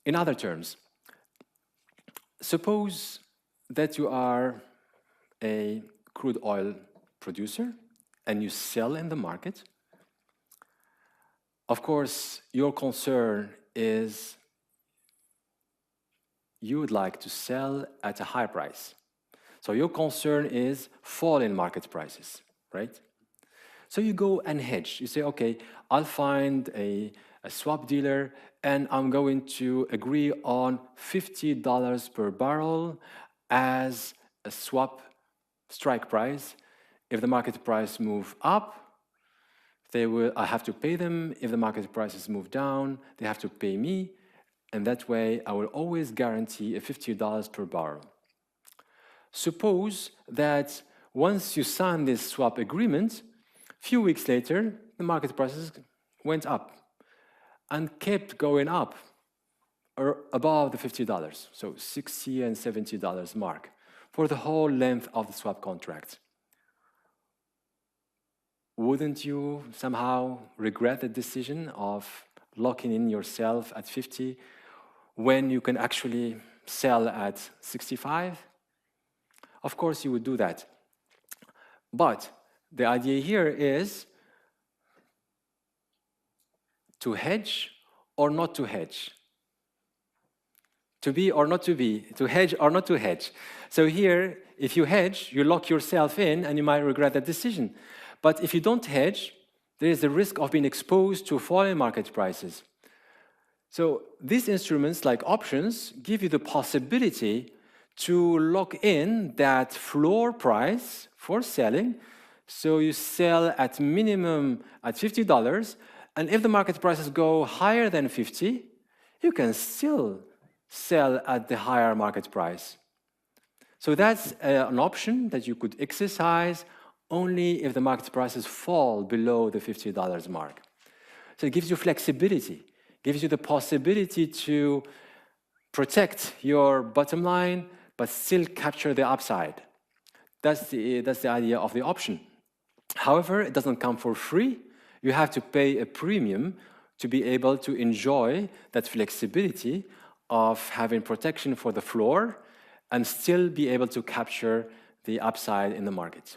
In other terms, suppose that you are a crude oil producer and you sell in the market. Of course, your concern is you would like to sell at a high price. So your concern is fall in market prices, right? So you go and hedge. You say, okay, I'll find a swap dealer and I'm going to agree on $50 per barrel as a swap strike price. If the market price move up, I have to pay them. If the market prices move down, they have to pay me. And that way, I will always guarantee a $50 per barrel. Suppose that once you sign this swap agreement, a few weeks later, the market prices went up and kept going up or above the $50, so $60 and $70 mark for the whole length of the swap contract. Wouldn't you somehow regret the decision of locking in yourself at 50 when you can actually sell at 65? Of course you would do that. But the idea here is to hedge or not to hedge. To be or not to be, to hedge or not to hedge. So here, if you hedge, you lock yourself in and you might regret that decision. But if you don't hedge, there is the risk of being exposed to falling market prices. So these instruments, like options, give you the possibility to lock in that floor price for selling. So you sell at minimum at $50, and if the market prices go higher than 50, you can still sell at the higher market price. So that's an option that you could exercise only if the market prices fall below the $50 mark. So it gives you flexibility, gives you the possibility to protect your bottom line, but still capture the upside. That's the idea of the option. However, it doesn't come for free. You have to pay a premium to be able to enjoy that flexibility of having protection for the floor and still be able to capture the upside in the market.